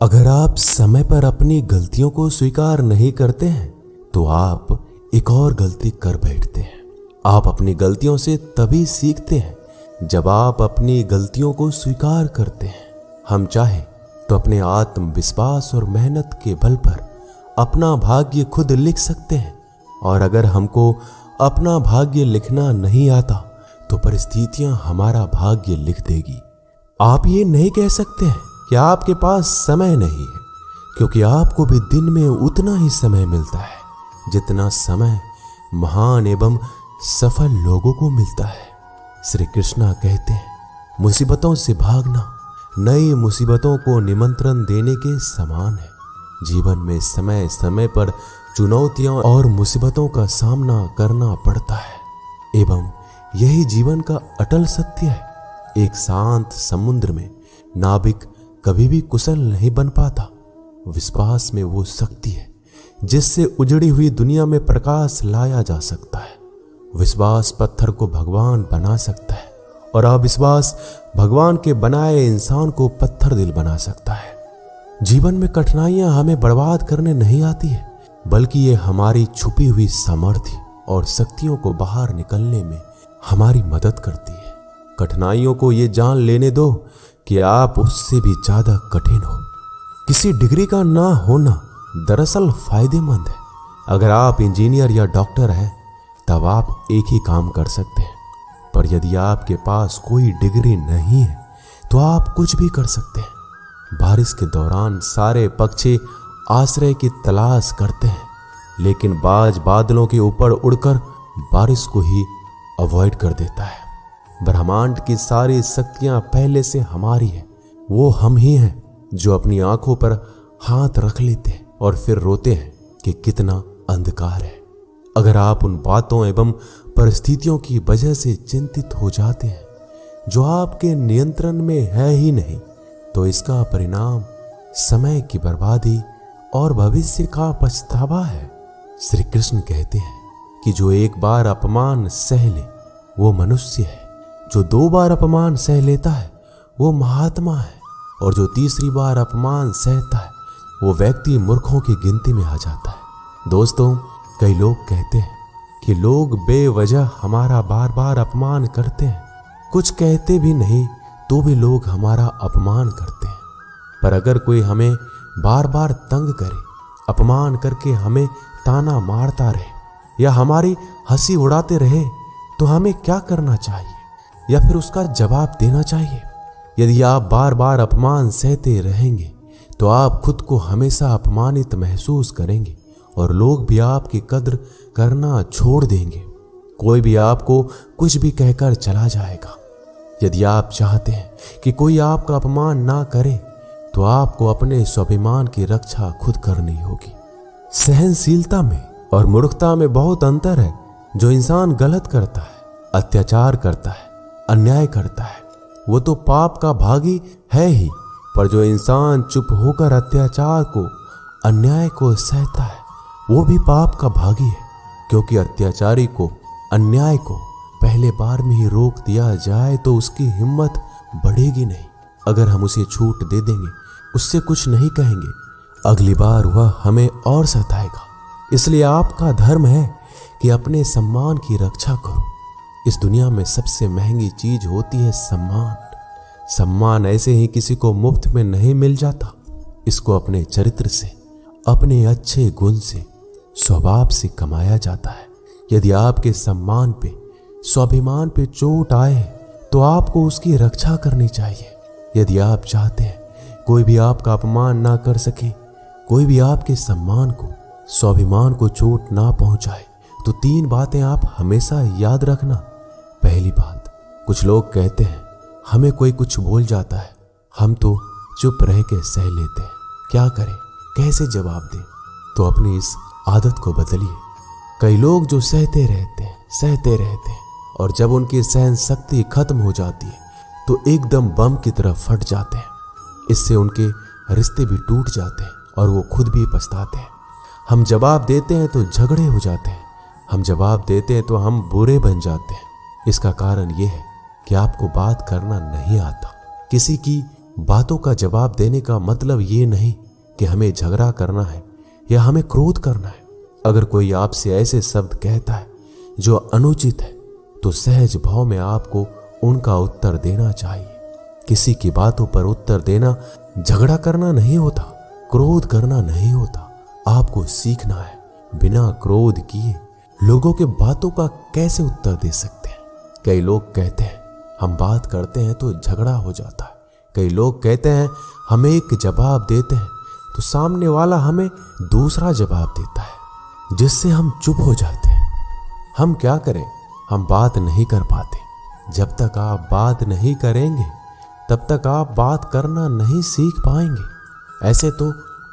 अगर आप समय पर अपनी गलतियों को स्वीकार नहीं करते हैं तो आप एक और गलती कर बैठते हैं। आप अपनी गलतियों से तभी सीखते हैं जब आप अपनी गलतियों को स्वीकार करते हैं। हम चाहें तो अपने आत्मविश्वास और मेहनत के बल पर अपना भाग्य खुद लिख सकते हैं, और अगर हमको अपना भाग्य लिखना नहीं आता तो परिस्थितियां हमारा भाग्य लिख देगी। आप ये नहीं कह सकते हैं कि आपके पास समय नहीं है, क्योंकि आपको भी दिन में उतना ही समय मिलता है जितना समय महान एवं सफल लोगों को मिलता है। श्री कृष्णा कहते हैं, मुसीबतों से भागना नई मुसीबतों को निमंत्रण देने के समान है। जीवन में समय समय पर चुनौतियों और मुसीबतों का सामना करना पड़ता है एवं यही जीवन का अटल सत्य है। एक शांत समुद्र में नाविक कभी भी कुशल नहीं बन पाता। विश्वास में वो शक्ति है जिससे उजड़ी हुई दुनिया में प्रकाश लाया जा सकता है। विश्वास पत्थर को भगवान बना सकता है और अविश्वास भगवान के बनाए इंसान को पत्थर दिल बना सकता है। जीवन में कठिनाइयां हमें बर्बाद करने नहीं आती है, बल्कि ये हमारी छुपी हुई सामर्थ्य और शक्तियों को बाहर निकलने में हमारी मदद करती है। कठिनाइयों को ये जान लेने दो कि आप उससे भी ज्यादा कठिन हो। किसी डिग्री का ना होना दरअसल फायदेमंद है। अगर आप इंजीनियर या डॉक्टर हैं तब आप एक ही काम कर सकते हैं, पर यदि आपके पास कोई डिग्री नहीं है तो आप कुछ भी कर सकते हैं। बारिश के दौरान सारे पक्षी आश्रय की तलाश करते हैं, लेकिन बाज बादलों के ऊपर उड़कर बारिश को ही अवॉइड कर देता है। ब्रह्मांड की सारी शक्तियां पहले से हमारी है। वो हम ही हैं जो अपनी आंखों पर हाथ रख लेते हैं और फिर रोते हैं कि कितना अंधकार है। अगर आप उन बातों एवं परिस्थितियों की वजह से चिंतित हो जाते हैं जो आपके नियंत्रण में है ही नहीं, तो इसका परिणाम समय की बर्बादी और भविष्य का पछतावा है। श्री कृष्ण कहते हैं कि जो एक बार अपमान सह ले वो मनुष्य है, जो 2 बार अपमान सह लेता है वो महात्मा है, और जो 3री बार अपमान सहता है वो व्यक्ति मूर्खों की गिनती में आ जाता है। दोस्तों, कई लोग कहते हैं कि लोग बेवजह हमारा बार बार अपमान करते हैं। कुछ कहते भी नहीं तो भी लोग हमारा अपमान करते हैं। पर अगर कोई हमें बार बार तंग करे, अपमान करके हमें ताना मारता रहे या हमारी हंसी उड़ाते रहे, तो हमें क्या करना चाहिए या फिर उसका जवाब देना चाहिए? यदि आप बार बार अपमान सहते रहेंगे तो आप खुद को हमेशा अपमानित महसूस करेंगे और लोग भी आपकी कद्र करना छोड़ देंगे। कोई भी आपको कुछ भी कहकर चला जाएगा। यदि आप चाहते हैं कि कोई आपका अपमान ना करे तो आपको अपने स्वाभिमान की रक्षा खुद करनी होगी। सहनशीलता में और मूर्खता में बहुत अंतर है। जो इंसान गलत करता है, अत्याचार करता है, अन्याय करता है, वो तो पाप का भागी है ही, पर जो इंसान चुप होकर अत्याचार को, अन्याय को सहता है, वो भी पाप का भागी है, क्योंकि अत्याचारी को, अन्याय को पहले बार में ही रोक दिया जाए तो उसकी हिम्मत बढ़ेगी नहीं। अगर हम उसे छूट दे देंगे, उससे कुछ नहीं कहेंगे, अगली बार वह हमें और सताएगा। इसलिए आपका धर्म है कि अपने सम्मान की रक्षा करो। इस दुनिया में सबसे महंगी चीज होती है सम्मान। सम्मान ऐसे ही किसी को मुफ्त में नहीं मिल जाता। इसको अपने चरित्र से, अपने अच्छे गुण से, स्वभाव से कमाया जाता है। यदि आपके सम्मान पे, स्वाभिमान पे चोट आए तो आपको उसकी रक्षा करनी चाहिए। यदि आप चाहते हैं कोई भी आपका अपमान ना कर सके, कोई भी आपके सम्मान को, स्वाभिमान को चोट ना पहुंचाए, तो 3 बातें आप हमेशा याद रखना। पहली बात, कुछ लोग कहते हैं हमें कोई कुछ बोल जाता है, हम तो चुप रह के सह लेते हैं, क्या करें, कैसे जवाब दें? तो अपनी इस आदत को बदलिए। कई लोग जो सहते रहते हैं और जब उनकी सहन शक्ति खत्म हो जाती है तो एकदम बम की तरह फट जाते हैं। इससे उनके रिश्ते भी टूट जाते हैं और वो खुद भी पछताते हैं। हम जवाब देते हैं तो झगड़े हो जाते हैं, हम जवाब देते हैं तो हम बुरे बन जाते हैं। इसका कारण ये है कि आपको बात करना नहीं आता, किसी की बातों का जवाब देने का मतलब ये नहीं कि हमें झगड़ा करना है या हमें क्रोध करना है। अगर कोई आपसे ऐसे शब्द कहता है जो अनुचित है तो सहज भाव में आपको उनका उत्तर देना चाहिए। किसी की बातों पर उत्तर देना झगड़ा करना नहीं होता, क्रोध करना नहीं होता। आपको सीखना है बिना क्रोध किए लोगों के बातों का कैसे उत्तर दे सकते हैं। कई लोग कहते हैं हम बात करते हैं तो झगड़ा हो जाता है। कई लोग कहते हैं हम एक जवाब देते हैं तो सामने वाला हमें दूसरा जवाब देता है, जिससे हम चुप हो जाते हैं। हम क्या करें, हम बात नहीं कर पाते। जब तक आप बात नहीं करेंगे तब तक आप बात करना नहीं सीख पाएंगे। ऐसे तो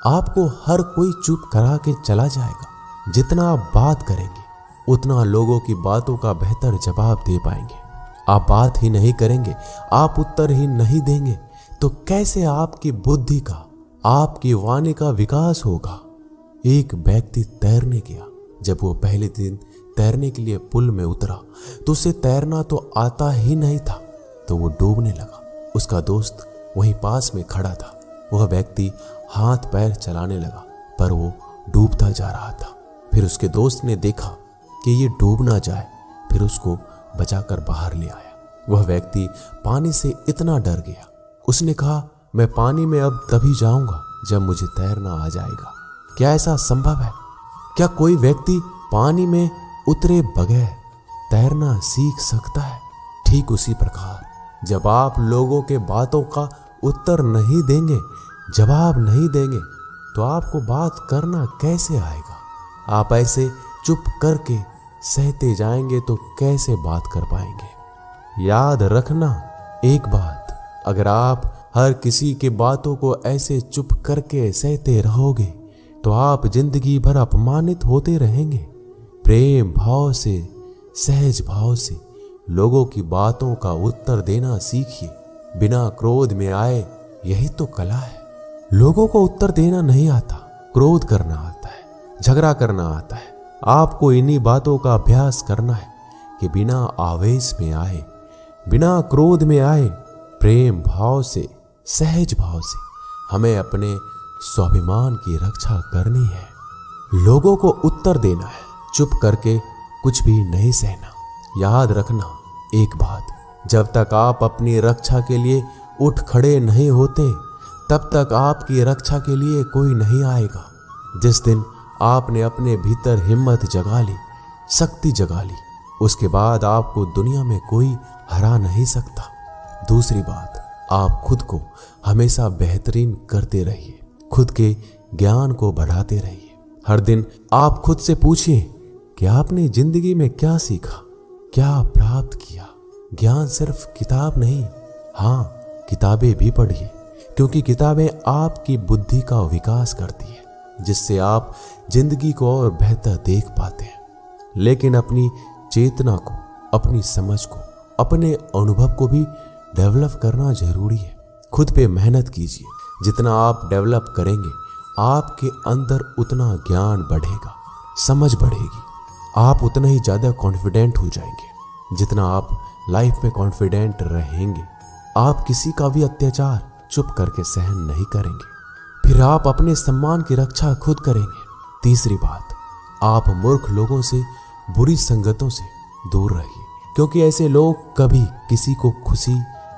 आपको हर कोई चुप करा के चला जाएगा। जितना आप बात करेंगे उतना लोगों की बातों का बेहतर जवाब दे पाएंगे। आप बात ही नहीं करेंगे, आप उत्तर ही नहीं देंगे तो कैसे आपकी बुद्धि का, आपकी वाणी का विकास होगा। एक व्यक्ति तैरने गया। जब वो पहले दिन तैरने के लिए पुल में उतरा तो उसे तैरना तो आता ही नहीं था, तो वो डूबने लगा। उसका दोस्त वहीं पास में खड़ा था। वह व्यक्ति हाथ पैर चलाने लगा पर वो डूबता जा रहा था। फिर उसके दोस्त ने देखा कि ये डूब ना जाए, फिर उसको बचाकर बाहर ले आया। वह व्यक्ति पानी से इतना डर गया, उसने कहा मैं पानी में अब तभी जाऊंगा जब मुझे तैरना आ जाएगा। क्या ऐसा संभव है? क्या कोई व्यक्ति पानी में उतरे बगैर तैरना सीख सकता है? ठीक उसी प्रकार जब आप लोगों के बातों का उत्तर नहीं देंगे, जवाब नहीं देंगे, तो आपको बात करना कैसे आएगा? आप ऐसे चुप करके सहते जाएंगे तो कैसे बात कर पाएंगे? याद रखना एक बात, अगर आप हर किसी के बातों को ऐसे चुप करके सहते रहोगे तो आप जिंदगी भर अपमानित होते रहेंगे। प्रेम भाव से, सहज भाव से लोगों की बातों का उत्तर देना सीखिए, बिना क्रोध में आए। यही तो कला है। लोगों को उत्तर देना नहीं आता, क्रोध करना आता है, झगड़ा करना आता है। आपको इन्हीं बातों का अभ्यास करना है कि बिना आवेश में आए, बिना क्रोध में आए, प्रेम भाव से, सहज भाव से हमें अपने स्वाभिमान की रक्षा करनी है। लोगों को उत्तर देना है, चुप करके कुछ भी नहीं सहना। याद रखना एक बात, जब तक आप अपनी रक्षा के लिए उठ खड़े नहीं होते तब तक आपकी रक्षा के लिए कोई नहीं आएगा। जिस दिन आपने अपने भीतर हिम्मत जगा ली, शक्ति जगा ली, उसके बाद आपको दुनिया में कोई हरा नहीं सकता। दूसरी बात, आप खुद को हमेशा बेहतरीन करते रहिए, खुद के ज्ञान को बढ़ाते रहिए। हर दिन आप खुद से पूछिए कि आपने जिंदगी में क्या सीखा, क्या प्राप्त किया। ज्ञान सिर्फ किताब नहीं, हाँ किताबें भी पढ़िए, क्योंकि किताबें आपकी बुद्धि का विकास करती है, जिससे आप जिंदगी को और बेहतर देख पाते हैं। लेकिन अपनी चेतना को, अपनी समझ को, अपने अनुभव को भी डेवलप करना जरूरी है। खुद पे मेहनत कीजिए। जितना आप डेवलप करेंगे आपके अंदर उतना ज्ञान बढ़ेगा, समझ बढ़ेगी, आप उतना ही ज़्यादा कॉन्फिडेंट हो जाएंगे। जितना आप लाइफ में कॉन्फिडेंट रहेंगे आप किसी का भी अत्याचार चुप करके सहन नहीं करेंगे, फिर आप अपने सम्मान की रक्षा खुद करेंगे। तीसरी बात, आप मूर्ख लोगों से, बुरी संगतों से दूर रहिए, क्योंकि ऐसे लोग कभी किसी को खुशी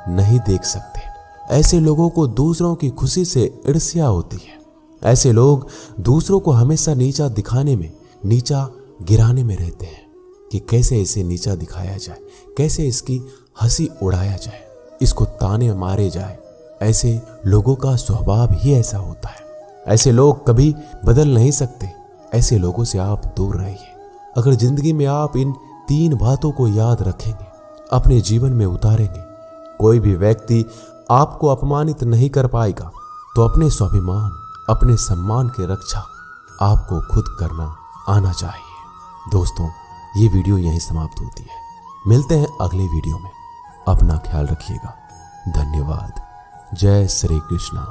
नहीं देख सकते। ऐसे लोगों को दूसरों की खुशी से ईर्ष्या होती है। ऐसे लोग दूसरों को हमेशा नीचा दिखाने में, नीचा गिराने में रहते हैं कि कैसे इसे नीचा दिखाया जाए, कैसे इसकी हंसी उड़ाया जाए, इसको ताने मारे जाए। ऐसे लोगों का स्वभाव ही ऐसा होता है। ऐसे लोग कभी बदल नहीं सकते। ऐसे लोगों से आप दूर रहिए। अगर जिंदगी में आप इन 3 बातों को याद रखेंगे, अपने जीवन में उतारेंगे, कोई भी व्यक्ति आपको अपमानित नहीं कर पाएगा। तो अपने स्वाभिमान, अपने सम्मान की रक्षा आपको खुद करना आना चाहिए। दोस्तों, ये वीडियो यहीं समाप्त होती है। मिलते हैं अगले वीडियो में। अपना ख्याल रखिएगा। धन्यवाद। जय श्री कृष्णा।